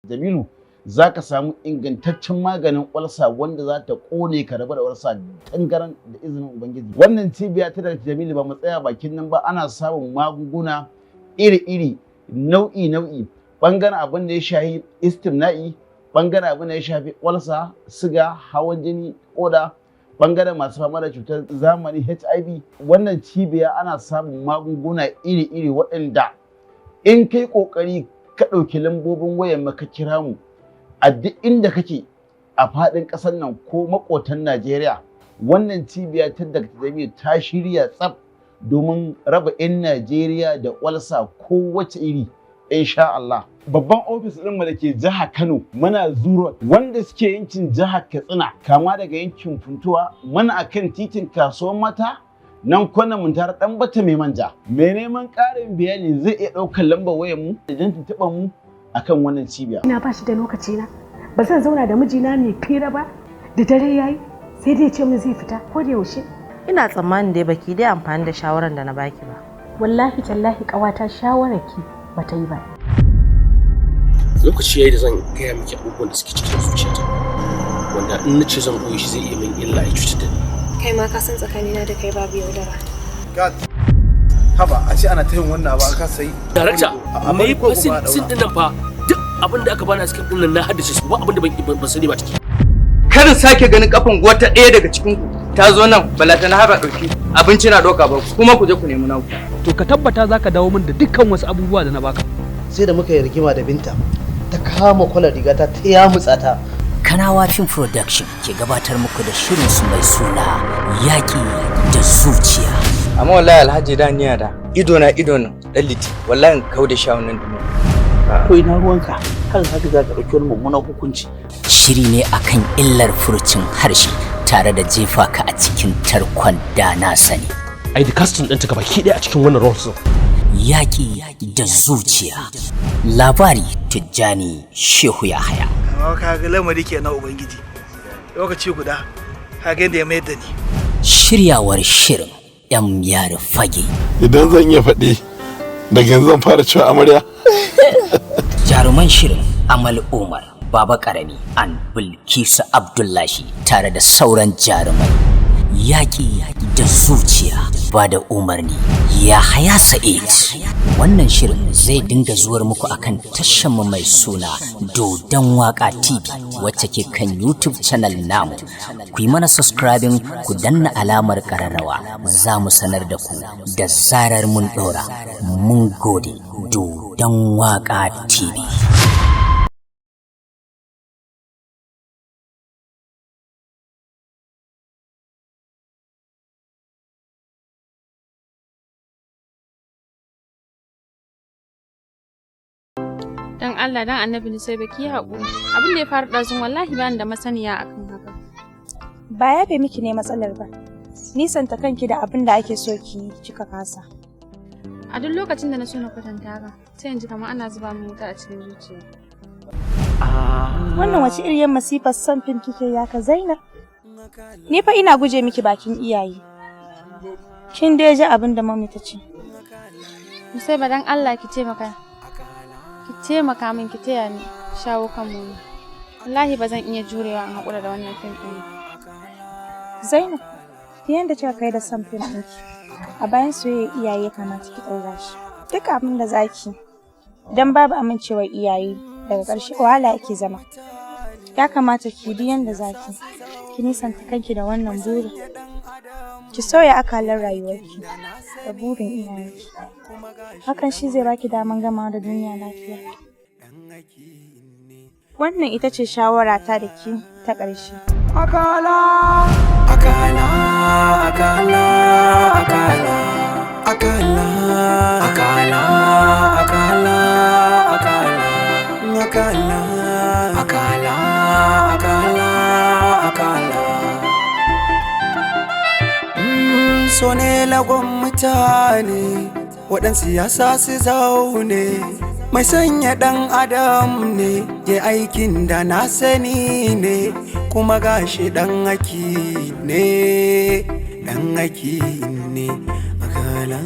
Jamilu za ka samu ingantaccen maganin ulsa wanda za ta ƙone ka rabu da ulsa tangaran da izinin Ubangiji. Wannan cibiya ta Dr. Jamilu ba mu tsaya bakin nan ba, ana samun magunguna iri-iri, nau'i-nau'i, ɓangaren abin da ya shafi istimna'i, ɓangaren abin da ya shafi ulsa, siga, hawan jini, ƙoda, ɓangaren masu fama da cutar zamani HIV. Wannan cibiya ana samun magunguna iri-iri waɗanda in kai ƙoƙari ka ɗauki lambobin wayan maka kira mu a duk inda kake a faɗin ƙasar nan ko maƙotan Najeriya, wannan cibiya ta Dr. Jamilu ta shirya tsaf domin raba 'yan Najeriya da ulsa kowace iri insha Allah. Babban ofis ɗinmu da ke jihar Kano muna zuro wanda suke yankin jihar Katsina kama daga yankin Funtuwa muna akan titin kasuwar mata nan kwanan mun tare dan bata mai manja. Mai neman ƙarin bayani zai iya ɗaukar lambar wayar mu idan tuntuɓa mu akan wannan cibiya. Ina ba shi da lokaci na, ba zan zauna da mijina mai fira ba, da dare yayi sai dai ce min zai fita ko da yaushe. Ina tsammanin dai baki dai amfani da shawaran da na baki ba. Wallahi tallahi ƙawata shawararki bata yi ba. Lokaci yayi da zan gaya miki abubuwan da suke cikin zuciyata, wanda in nace zan goyi shi zai iya min illa ya cutar da ni. Kai ma ka san tsakanina da kai babu yaudara. Haba a ce ana ta yin wannan abu aka sai. Darakta, mai sin din nan fa duk abin da aka bani a cikin din nan na haddace su ba abin da ban sani ba take. Kada sake ganin kafan wata ɗaya daga cikin ku ta zo nan balata na haba dauki abinci na doka ba kuma ku je ku nemi naku. To ka tabbata zaka dawo min da dukkan wasu abubuwa da na baka. Sai da muka yi rigima da Binta ta kama kwalar rigata ta yamutsa ta. Kanawa Film Production ke gabatar muku da shirin su mai suna Yaƙi da Zuciya. Amma wallahi Alhaji da niya da ido na dan liti wallahi kau da shawun nan dumo. To ina ruwanka har haka za ka ɗauki wani mummunan hukunci. Shiri ne akan illar furucin harshe tare da jefa ka a cikin tarkon da na sani. Ai da casting ɗin ta gaba ki ɗaya a cikin wannan role. Yaƙi da Zuciya. Labari Tijjani Shehu Yahaya. Ka ga lamari kenan Ubangiji. Lokaci guda ka ga da ya mayar da ni. Shiryawar shirin yan yare fage. Idan zan iya faɗi daga yanzu zan fara cewa amarya. Jaruman shirin Amal Umar, Baba Karami, an Bilkisu Abdullahi tare da sauran jarumai. Yaƙi da Zuciya ba da umarni Yahaya Sa'id. Wannan shirin zai dinga zuwar muku akan tashanmu mai suna Dodon Waka TV wacce ke kan YouTube channel namu. Ku yi mana subscribing, ku danna alamar ƙararrawa, za mu sanar da ku da zarar mun ɗora. Mun gode. Dodon Waka TV. Dan Allah dan Annabi ne sai baki haƙuri. Abin da ya faru ɗazun wallahi bani da masaniya akan haka. Ba yafe miki ne matsalar ba. Nisanta kanki da abin da ake so ki kika kasa. A duk lokacin da na so na kwatanta haka, sai in ji kamar ana zuba min wuta a cikin zuciya. Wannan wace iriyar masifar son fim kike ya ka Zainab? Ni fa ina guje miki bakin iyaye. Kin dai ji abin da mami ta ce. Sai ba dan Allah ki taimaka. Ki taimaka min ki taya ni shawo kan mu. Wallahi ba zan iya jurewa in haƙura da wannan fim ɗin. Zainab, yanda kika kai da son fim ɗinki, a bayan soyayya iyaye kamata ki ɗaura shi. Duk abin da zaki, dan babu amincewar iyaye daga ƙarshe wahala yake zama. Ya kamata ki bi yanda zaki, ki nisanta kanki da wannan burin. Ki sauya akalar rayuwarki da burin iyayenki. Hakan shi zai baki daman gama da duniya lafiya. Wannan ita ce shawara ta da ki ta ƙarshe. AkALA, AkALA, AkALA, AkALA, AkALA, AkALA, AkALA, AkALA, AkALA, AkALA, AkALA, AkALA. So ne lagon mutane, waɗansu yasa su zaune, mai sanya ɗan adam ne, ya aikin da na sani ne, kuma gashi ɗan haki ne, ɗan haki ne, AkALA.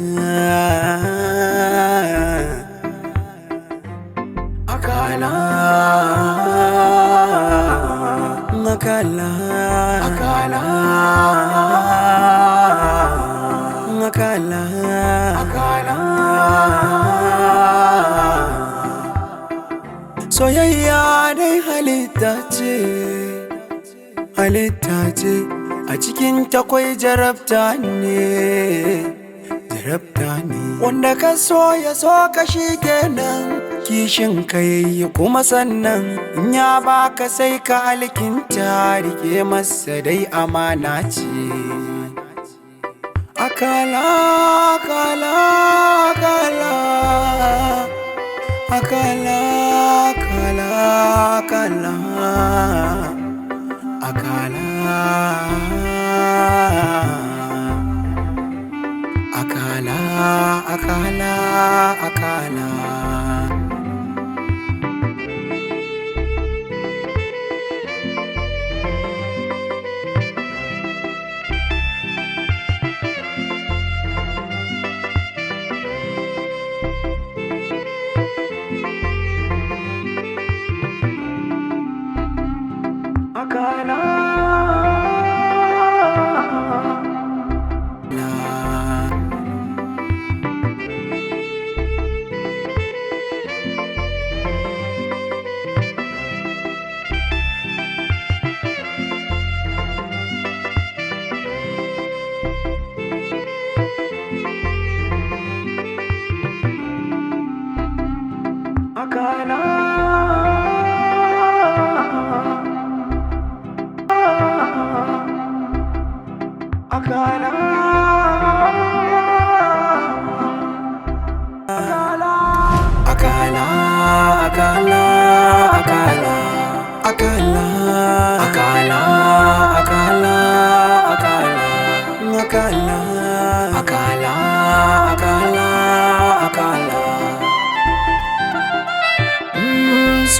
AkALA, AkALA, AkALA, AkALA, AkALA. Soyayya dai halitta ce, a cikin takwai jarabta ne, wanda ka so ya so ka shi kenan, kishin ka yayi kuma sannan in ya baka sai ka alkinta, rike masa dai amana ce. AkALA, AkALA, AkALA, AkALA, AkALA, AkALA, AkALA, AkALA, AkALA.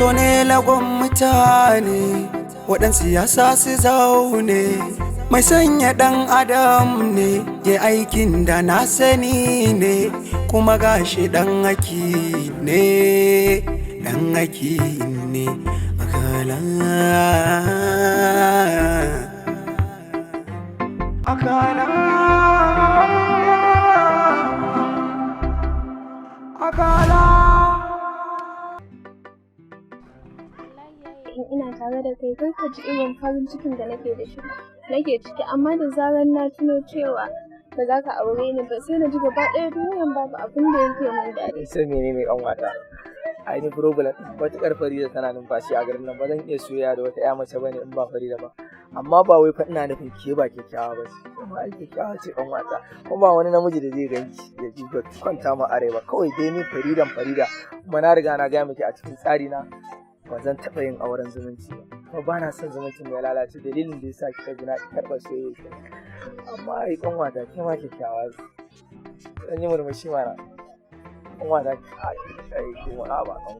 So ne lagon mutane, waɗansu siyasa su zaune, mai sanya ɗan adam ne, ya aikin da na sani ne, kuma gashi ɗan haki ne, ɗan haki ne. AkALA, AkALA, AkALA. Ina tare da kai kar ka ji irin farin cikin da nake ciki, amma da zarar na tuno cewa ba za ka aure ni ba sai na ji gaba ɗaya duniyan babu abin da yake min daɗi. Sai menene ƙan wata? Ai ni problem matuƙar Farida tana numfashi a garin nan, ba zan iya soyayya da wata ƴa mace bane in ba Farida ba. Amma ba wai fa ina nufin ke ba kyakkyawa ba ce, kuma ai kyakkyawa ce ƙan wata. Kuma ba wani namiji da zai ganki ya ji ba kwanta ma are ba, kawai dai ni Farida kuma na riga na gaya miki a cikin tsari na ba zan taɓa yin auren zumunci ba, kuma ba na son zumuncin ya lalace, dalilin da ya sa kika ji na karɓar soyayya. Amma ai ƙan wata ke ma kyakkyawa ce, zan yi murmushi mana ƙan wata ai kuma ba ƙan.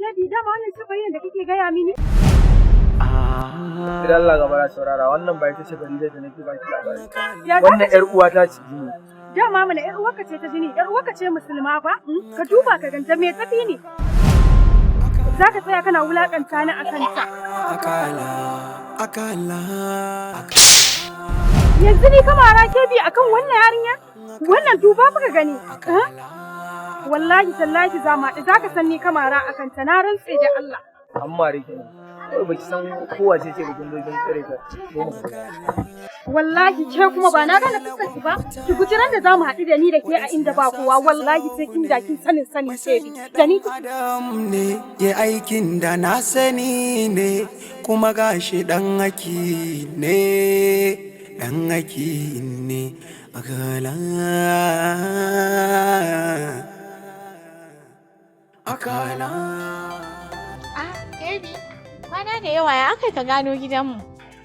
Ladi, dama wannan sabayin da kake gaya mini? Idan Allah gaba ya saurara, wannan bai ta ce Farida da nake baki labari. Wannan ƴar uwata ce jini. Dama mana ƴar uwarka ce ta jini, ƴar uwarka ce musulma ba? Ka duba ka ganta me tafi ne? Za ka tsaya kana wulakanta ni akan ta. AkALA. Yanzu ni kamara ke bi akan wannan yarinya? Wannan duba muka gani. Wallahi tallahi za ka san ni kamara akan ta, na rantse da Allah. Amma rike ne. Kawai baki san kowace ce bikin dogin tsare ta. Wallahi ke kuma ba na gane fuskar ki ba. Ki guji ran da zamu haɗu da ni da ke a inda ba kowa, wallahi sai kin da kin sanin ce bi. Da ni Adam ne ya aikin da na sani ne, kuma gashi dan haki ne, dan haki ne. AkALA, AkALA. Baby, kwana da yawa ya aka ka gano gidanmu.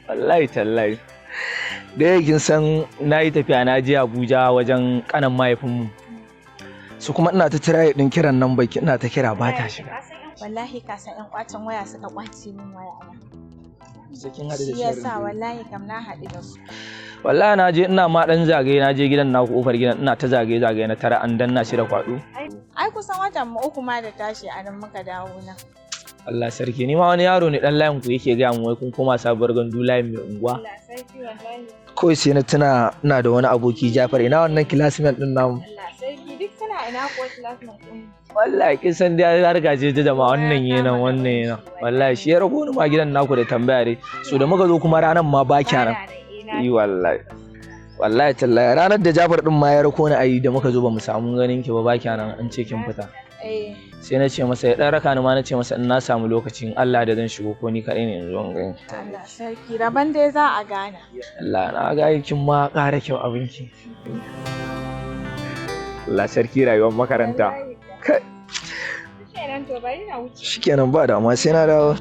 Wallahi tallahi. Da kin san na yi tafiya na je Abuja wajen kanan mahaifinmu. Su kuma ina ta tiraye din kiran nan baki ina ta kira ba ta shiga. Wallahi ka san ƴan kwacin waya suka kwace min waya ana. Sakin hadu da shi yasa wallahi kam na haɗu da su. Wallahi na je ina ma dan zagaye na je gidan naku kofar gidan ina ta zagaye na tara an danna shi da kwado. Ai kusan watan mu uku ma da tashi a nan muka dawo nan. Allah sarki ni ma wani yaro ne dan layin ku yake ga mu wai kun koma sabuwar gandu layin mai unguwa. Allah sarki wallahi. Kawai sai na tuna ina da wani aboki Jafar ina wannan classmate din namu. Allah sarki duk kana ina ko classmate din. Wallahi kin san dai har gaje ta jama'a wannan yana wallahi shi ya rago ni ma gidan naku da tambaya dai so da muka zo kuma ranan ma ba kyanan wallahi tallahi ranar da Jafar din ma ya rako ni ayi da muka zo ba mu samu ganin ki ba kyanan an ce kin fita sai na ce masa ya dan raka ni ma na ce masa in na samu lokacin Allah da zan shigo ko ni kadai ne in zo in gani Allah sarki raban dai za a gana Allah na ga kin ma ƙara kyau abinki Allah sarki rayuwar makaranta kai shikenan ba da amma sai na dawo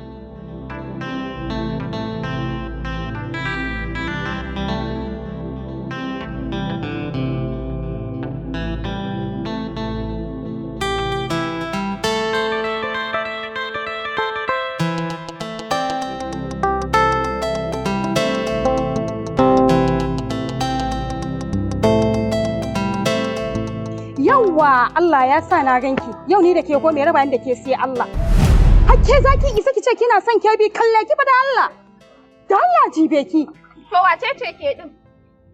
Yawwa Allah ya sa na ganki yau ni da ke ko me raba ni da ke sai Allah hakke zaki isa ki ce kina son ke bi kalle ki ba da Allah jibe ki to wace ce ke din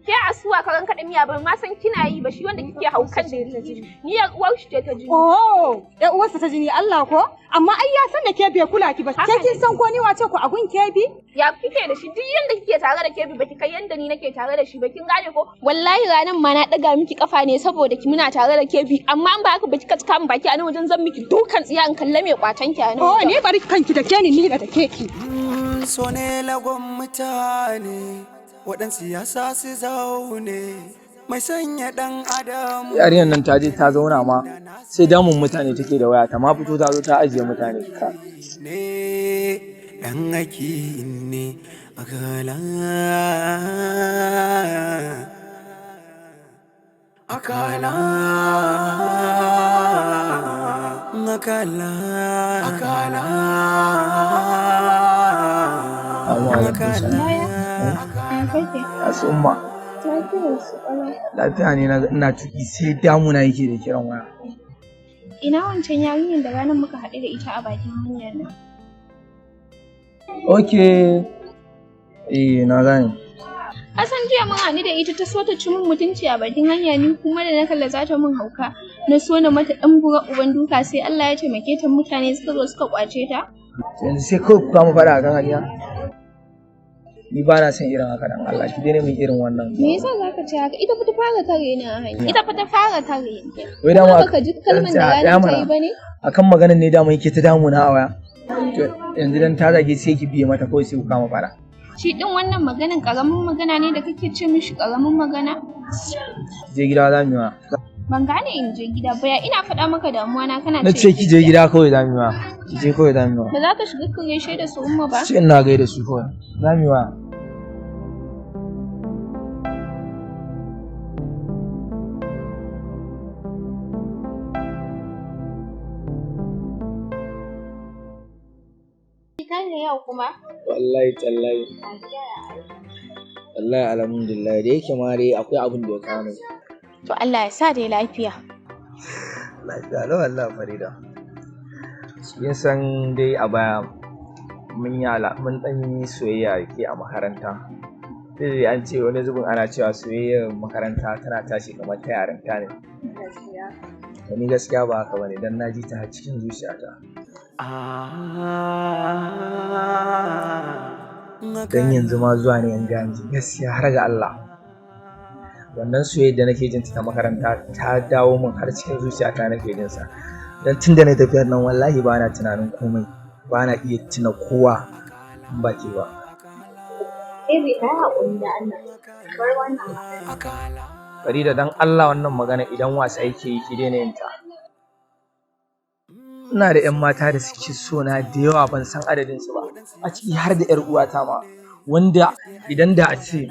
ke asuwa karan kada miya ban ma san kina yi ba shi wanda kike haukan da ta jini ni ya uwar shi ce ta jini oh ya uwarsa ta jini Allah ko amma ai ya san da ke bai kula ki ba ke kin san ko ni wace ku a gun kebi ya kike da shi duk yanda kike tare da kebi baki kai yanda ni nake tare da shi ba kin gane ko wallahi ranan ma na daga miki kafa ne saboda ki muna tare da kebi amma an ba haka baki ka cika min baki a nan wajen zan miki dukan tsiya in kalle mai kwatan ki a nan oh ni bari kanki da ke ni da take ki so ne lagon mutane waɗansu siyasa su zaune mai sanya ɗan adam yarinyar nan ta je ta zauna ma sai damun mutane take da waya ta ma fito ta zo ta ajiye mutane ka ne ɗan aiki ne AkALA AkALA AkALA AkALA Asumma lafiya ne ina tuki sai damuna yake da kiran waya ina wancan yarinyar da ranar muka haɗu da ita a bakin hanyar nan okay na gane Asan jiya mun haɗu da ita ta so ta ci min mutunci a bakin hanya ni kuma da na kalla za ta min hauka na so na mata ɗan bura uban duka sai Allah ya taimake ta mutane suka zo suka kwace ta yanzu sai kawai ku kama faɗa a kan hanya ni ba na son irin haka dan Allah ki daina min irin wannan me yasa zaka ce haka ita fa ta fara tare ni a hanya ita fa ta fara tare ni wai da ma ka ji kalman da ranar ta yi bane akan maganar ne da mu yake ta damu na a waya yanzu dan ta zage sai ki biye mata kawai sai ku kama fara shi din wannan maganan karamin magana ne da kake ce mishi karamin magana je gida za mu yi ban gane in je gida ba ya ina faɗa maka damuwa na kana ce ki je gida kawai za mu yi ki je kawai za mu yi ba za ka shiga ka gaishe da su umma ba sai ina gaida su kawai za mu yi ne yau kuma wallahi tallahi wallahi alhamdulillah da yake ma dai akwai abin da ya kawo to Allah ya sa dai lafiya lafiya lau wallahi Farida kin san dai a baya mun dan yi soyayya ke a makaranta sai an ce wani zubin ana cewa soyayyar makaranta tana tashi kamar ta yarinta ne wani gaskiya ba haka bane dan naji ta cikin zuciyata dan yanzu ma zuwa ne yan ganji gaskiya har ga Allah wannan soyayya da nake jin ta makaranta ta dawo min har cikin zuciyata nake jin sa dan tunda na tafiyar nan wallahi ba na tunanin komai ba na iya tuna kowa in ba ke ba bai ka haƙuri da Allah bar wannan Farida dan Allah wannan magana idan wasa yake yi ki daina yin ta ina da 'yan mata da suke so na da yawa ban san adadin su ba, a ciki har da 'yar uwata ma, wanda idan da a ce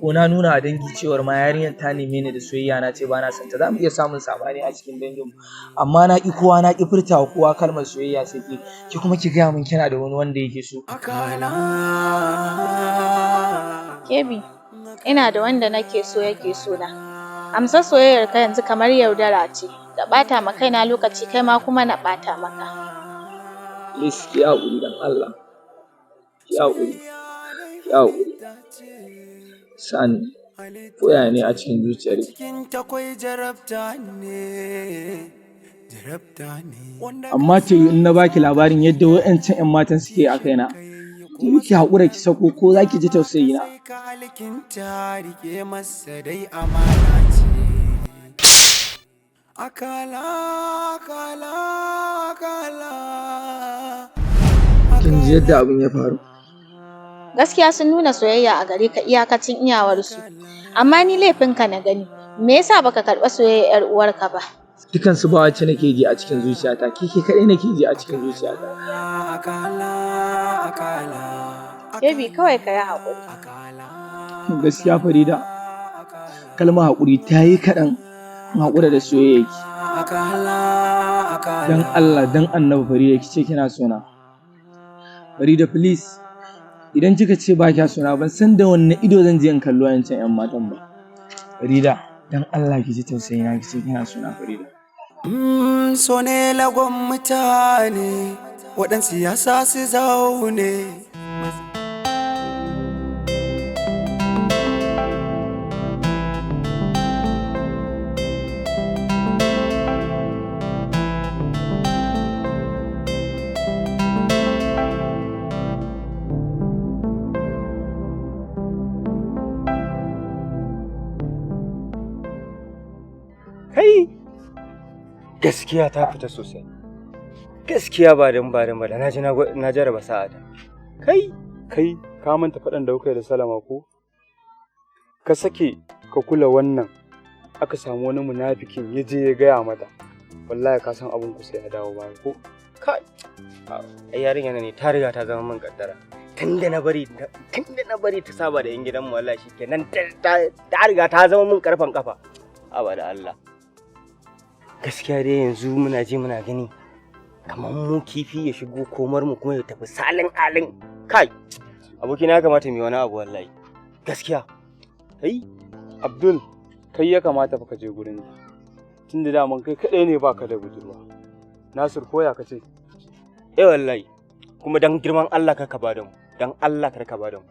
ko na nuna a dangi cewar ma yarinyar ta neme ni da soyayya na ce ba na son ta, za mu iya samun sabani a cikin danginmu, amma na ƙi kowa, na ƙi furtawa kowa kalmar soyayya sai ki kuma ki gaya min kina da wani wanda yake so. Kebi, ina da wanda nake so yake so na. Amsa soyayyar ka yanzu kamar yaudara ce, da ɓata ma kaina lokaci kai ma kuma na ɓata maka. Please ki haƙuri dan Allah, ki haƙuri, ki haƙuri. Sani, koya ne a cikin zuciyarki. Amma ce in na baki labarin yadda wa'yancan 'yan matan suke a kaina, ki haƙura ki sako ko za ki ji tausayi na. Kin ji yadda abin ya faru? Gaskiya sun nuna soyayya a gare ka iyakacin iyawarsu, amma ni laifinka na gani, me yasa baka karɓa soyayyar 'yar uwarka ba? Dukansu ba wacce nake ji a cikin zuciyata, ke kaɗai nake ji a cikin zuciyata. Baby kawai ka yi haƙuri. Gaskiya Farida, kalmar haƙuri ta yi kaɗan, in haƙura da soyayyarki. Dan Allah, dan Annabi Farida ki ce kina sona. Farida please, idan kika ce ba kya sona ban san da wanne ido zan je in kallo yancan 'yan matan ba. Farida, dan Allah ki ji tausayina ki ce kina sona Farida. So ne lagon mutane, waɗansu ya sa su zaune. Gaskiya ta fita sosai. Gaskiya ba dan ba da na jaraba sa'ada. Kai ka manta faɗan da kuka yi da Salama ko? Ka sake ka kula wannan, aka samu wani munafikin ya je ya gaya mata. Wallahi ka san abun ku sai ya dawo baya ko? Ai yarinya ne ta riga ta zama min kaddara. Tunda na bari ta saba da yan gidanmu wallahi shikenan ta riga ta zama min karfan kafa. Abada Allah. Gaskiya dai yanzu muna je muna gani kamar mu kifi ya shigo komar mu kuma ya tafi salin alin. Abokina ya kamata mu yi wani abu wallahi. Gaskiya. Abdul, kai ya kamata fa ka je gurin ni. Tunda daman kai kadai ne baka da budurwa. Nasir koya ka ce? Wallahi. Kuma dan girman Allah ka ba da mu. Dan Allah kar ka ba da mu.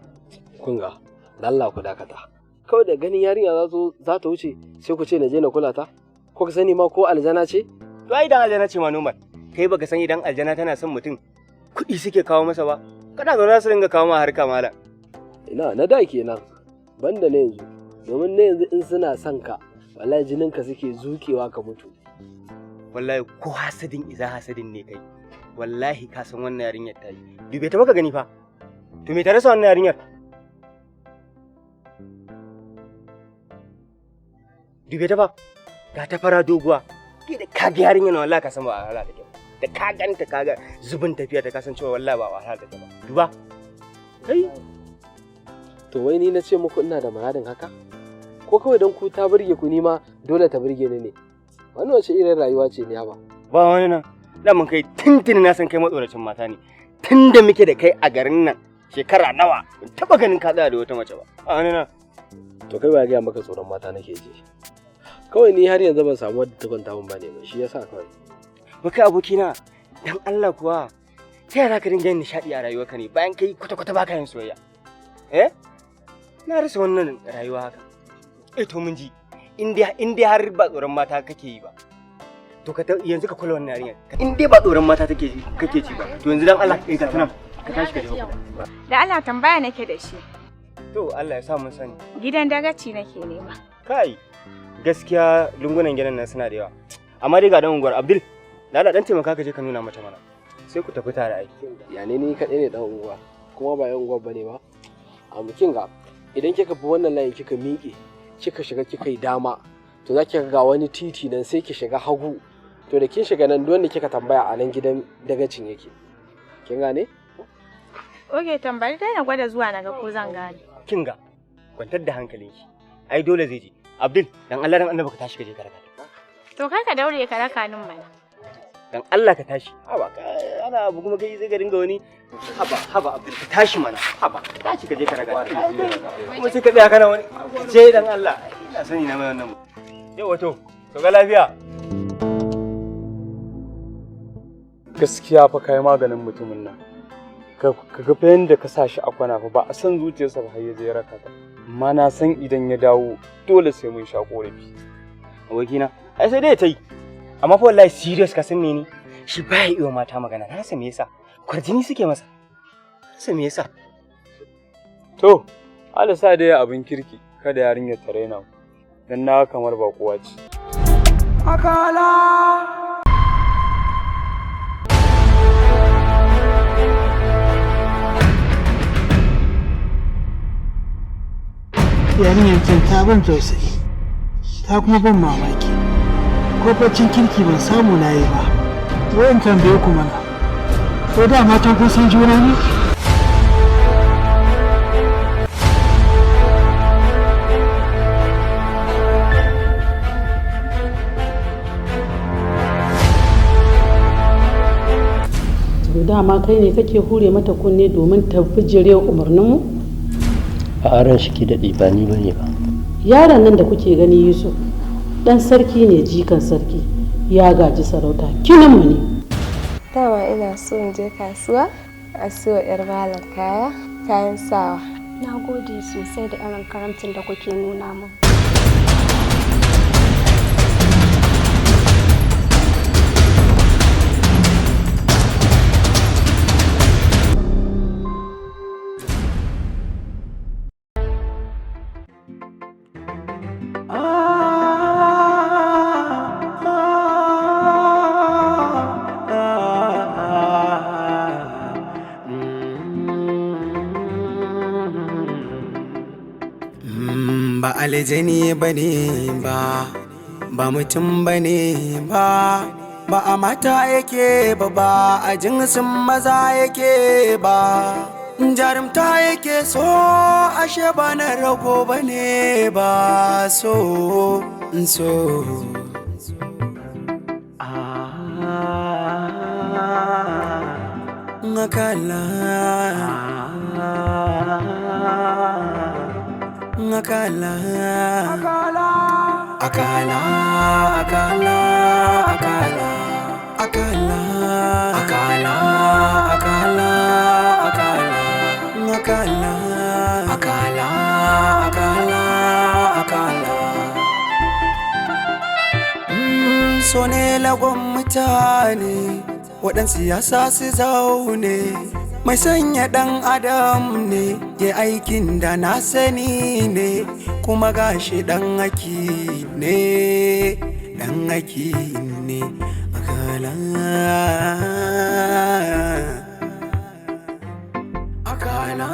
Kun ga, Allah ku dakata. Kawai da ganin yarinya za ta wuce sai ku ce na je na kula ta? Ko ka sani ma ko aljana ce? To ai dan aljana ce ma normal. Kai baka san idan aljana tana son mutum kuɗi suke kawo masa ba. Kana zaune su ringa kawo ma harka mala. Ina na da kenan. Banda na yanzu. Domin na yanzu in suna son ka, wallahi jininka suke zukewa ka mutu. Wallahi ko hasadin iza hasadin ne kai. Wallahi ka san wannan yarinyar ta yi. Dube ta baka gani fa. To me ta rasa wannan yarinyar? Dube ta fa. Ga ta fara doguwa. Kai da ka ga yarinyar wallahi ka san ba wahala take ba. Da ka ganta ka ga zubin tafiya ta kasancewa wallahi ba wahala take ba. Duba. To wai ni na ce muku ina da muradin haka? Ko kawai don ku ta burge ku ni ma dole ta burge ni ne? Wannan wace irin rayuwa ce ne ba? Ba wani nan. Da mun kai tuntuni na san kai matsoracin mata ne. Tunda muke da kai a garin nan shekara nawa ban taba ganin ka tsaya da wata mace ba. A wani nan. To kai ba ga maka tsoron mata nake ji. Kawai ni har yanzu ban samu wadda ta kwanta min bane ba, shi yasa kawai. Baka abokina, dan Allah kuwa, ta yaya ka dinga yin nishaɗi a rayuwarka ne bayan kai kwata-kwata baka yin soyayya? Na rasa wannan rayuwa haka. To mun ji, in dai har ba tsoron mata kake yi ba, to yanzu ka kula wannan yarinyar. In dai ba tsoron mata kake ci ba, to yanzu dan Allah ka tuna ka tashi ka je. Da Allah tambaya nake da shi. To Allah ya sa mun sani. Gidan dagaci nake nema. Gaskiya lungunan gidan nan suna da yawa. Amma dai ga dan unguwar Abdul, da Allah dan taimaka ka je ka nuna mata mana. Sai ku tafi tare ai. Ya ne ni kadai ne dan unguwa, kuma ba yan unguwa bane ba. Kin ga idan kika bi wannan layin kika miƙe, kika shiga kika yi dama, to zaki ga wani titi nan sai ki shiga hagu. to da kin shiga nan duk wanda kika tambaya a nan gidan dagacin yake kin gane? Oke, tambari dai na gwada zuwa naga ko zan gane. Kin ga kwantar da hankalinki. Ai dole zai je. Abdul, dan Allah dan Annabi ka tashi ka je ka raka ta. To kai ka daure ka raka nin mana. Dan Allah ka tashi. Haba ana abu kuma kai zai ga dinga wani haba Abdul ka tashi mana. Haba tashi ka je ka raka ta. Kuma sai ka tsaya kana wani je dan Allah. Ina sani na mai wannan. Yau wato, to ga lafiya. Gaskiya fa kai maganin mutumin nan. Ka ga fa yanda ka sa shi a kwana fa ba a san zuciyarsa ba har ya je ya raka ta. Amma na san idan ya dawo dole sai mun sha korafi. Abokina, ai sai dai ta yi. Amma fa wallahi serious ka san me ni? Shi baya iya mata magana. Na san me yasa? Kwarjini suke masa. Na san me yasa? To, Allah sa dai abin kirki kada yarinyar ta raina. Dan na kamar ba kowa ce. AkALA. Yarinyar can ta ban tausayi, ta kuma ban mamaki. Ko baccin kirki ban samu na yi ba. Wayan tambaye ku mana, ko da matan kun san juna ne? Dama kai ne kake hure mata kunne domin ta bijire umarninmu? A aran shi ki daɗe ba ni bane ba. Yaron nan da kuke gani Yusuf, ɗan sarki ne jikan sarki, ya gaji sarauta, kininmu ne. Dama ina so in je kasuwa a siyo 'yar malam kayan sawa. Na gode sosai da irin karamcin da kuke nuna min. Ba aljani bane ba mutum bane ba a mata yake ba a jinsin maza yake ba, jarumta yake so ashe ba na rago bane ba so AkALA. AkALA. AkALA. AkALA. AkALA. AkALA. AkALA. AkALA. AkALA. AkALA. AkALA. AkALA. AkALA. So ne lagon mutane waɗansu yasa su zaune, mai sanya ɗan adam ne ya aikin da na sani ne, kuma gashi ɗan haki ne AkALA. AkALA.